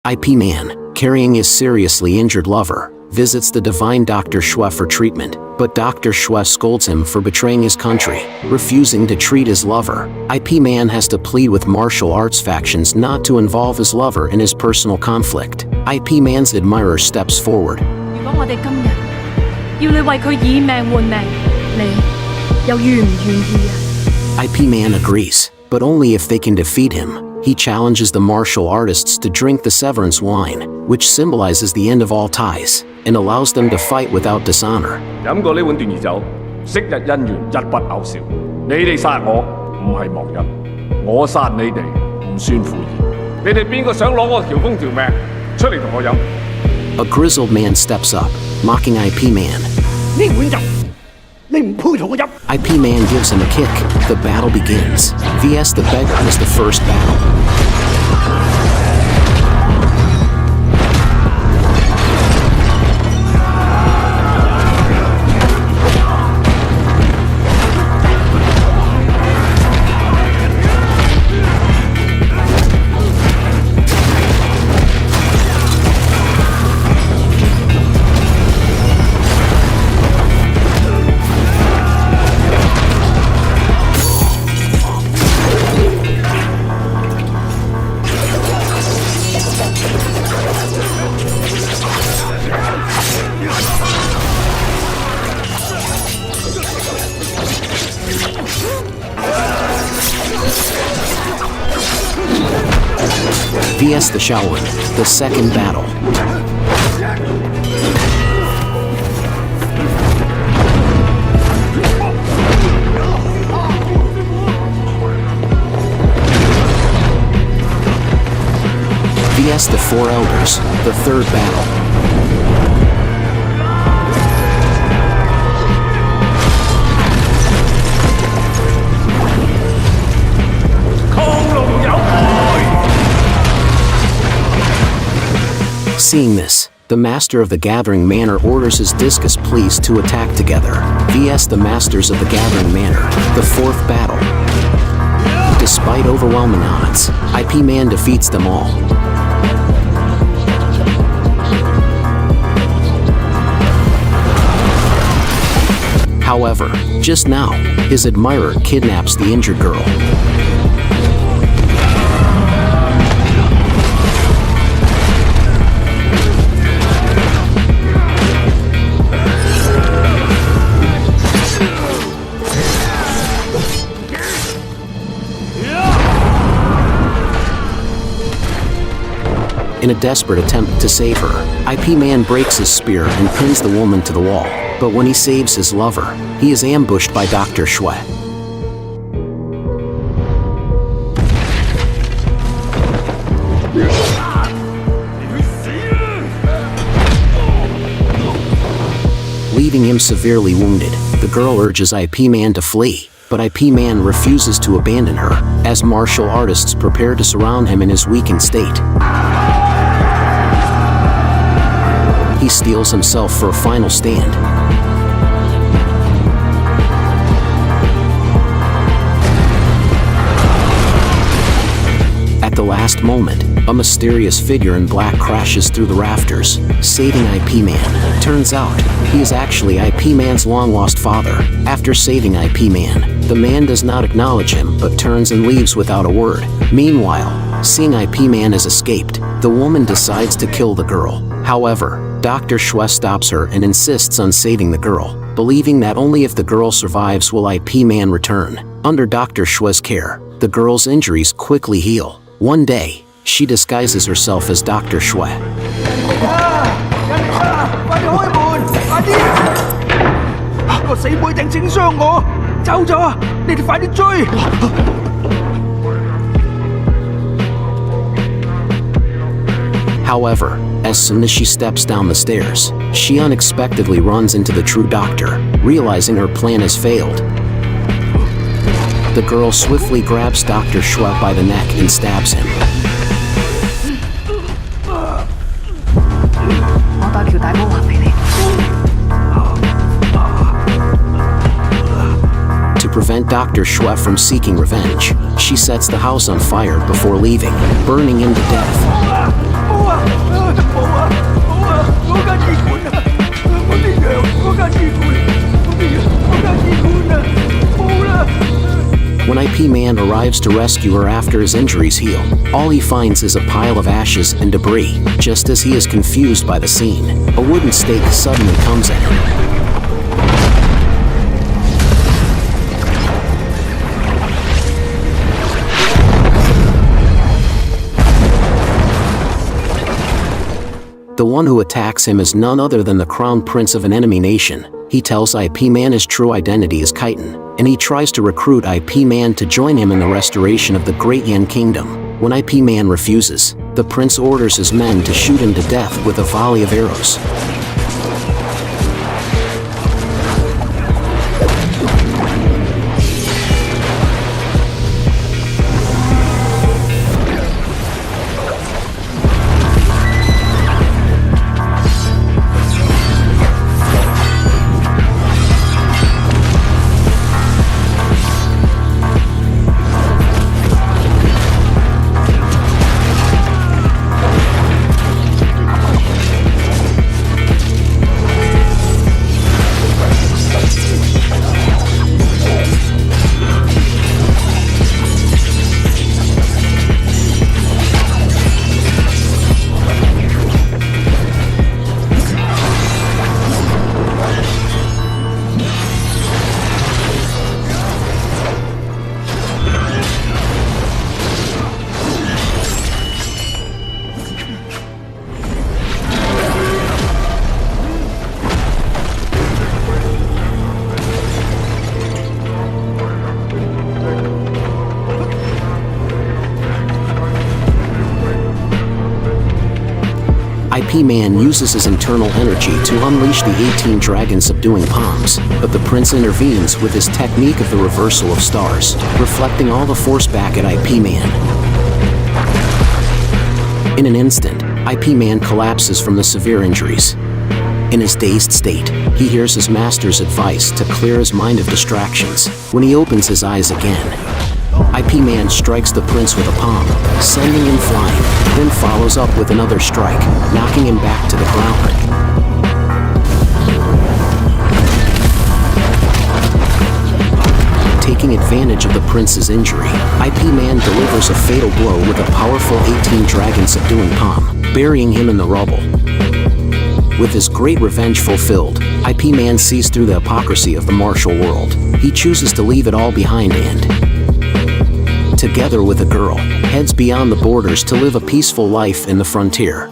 IP Man, carrying his seriously injured lover, visits the divine Dr. Xue for treatment, but Dr. Xue scolds him for betraying his country, refusing to treat his lover. IP Man has to plead with martial arts factions not to involve his lover in his personal conflict. IP Man's admirer steps forward. 如果我哋今日要你為佢以命換命，你又願唔願意啊？ IP Man agrees, but only if they can defeat him. He challenges the martial artists to drink the severance wine, which symbolizes the end of all ties, and allows them to fight without dishonor. 飲過呢碗斷兒酒，昔日恩怨一筆勾銷。你哋殺我唔係忘恩，我殺你哋唔算負義。你哋邊個想攞我條風條命出嚟同我飲？ A grizzled man steps up, mocking IP Man. 呢碗酒你唔配同我飲。 IP Man gives him a kick. The battle begins. VS the Beggar is the first battle. VS the Shaolin, the second battle. VS the Four Elders, the third battle. Seeing this, the Master of the Gathering Manor orders his Discus Police to attack together. VS the Masters of the Gathering Manor, the fourth battle. Despite overwhelming odds, IP Man defeats them all. However, just now, his admirer kidnaps the injured girl. In a desperate attempt to save her, IP Man breaks his spear and pins the woman to the wall. But when he saves his lover, he is ambushed by Dr. Xue. Leaving him severely wounded, the girl urges IP Man to flee, but IP Man refuses to abandon her, as martial artists prepare to surround him in his weakened state. He steels himself for a final stand. At the last moment, a mysterious figure in black crashes through the rafters, saving IP Man. Turns out, he is actually IP Man's long-lost father. After saving IP Man, the man does not acknowledge him but turns and leaves without a word. Meanwhile, seeing IP Man has escaped, the woman decides to kill the girl. However, Dr. Xue stops her and insists on saving the girl, believing that only if the girl survives will IP Man return. Under Dr. Xue's care, the girl's injuries quickly heal. One day, she disguises herself as Dr. Xue. 快啲開門！快啲！個死妹定整傷我，走咗！你哋快啲追！ However, as soon as she steps down the stairs, she unexpectedly runs into the true doctor, realizing her plan has failed. The girl swiftly grabs Dr. Xue by the neck and stabs him. 我帶條大刀還俾你。 To prevent Dr. Xue from seeking revenge, she sets the house on fire before leaving, burning him to death. Man arrives to rescue her after his injuries heal. All he finds is a pile of ashes and debris. Just as he is confused by the scene, a wooden stake suddenly comes at him. The one who attacks him is none other than the crown prince of an enemy nation. He tells IP Man his true identity is Khitan, and he tries to recruit IP Man to join him in the restoration of the Great Yen Kingdom. When IP Man refuses, the prince orders his men to shoot him to death with a volley of arrows. IP Man uses his internal energy to unleash the 18 dragon subduing palms, but the prince intervenes with his technique of the reversal of stars, reflecting all the force back at IP Man. In an instant, IP Man collapses from the severe injuries. In his dazed state, he hears his master's advice to clear his mind of distractions. When he opens his eyes again, IP Man strikes the prince with a palm, sending him flying, then follows up with another strike, knocking him back to the ground. Taking advantage of the prince's injury, IP Man delivers a fatal blow with a powerful 18 dragon subduing palm, burying him in the rubble. With his great revenge fulfilled, IP Man sees through the hypocrisy of the martial world. He chooses to leave it all behind and, together with a girl, heads beyond the borders to live a peaceful life in the frontier.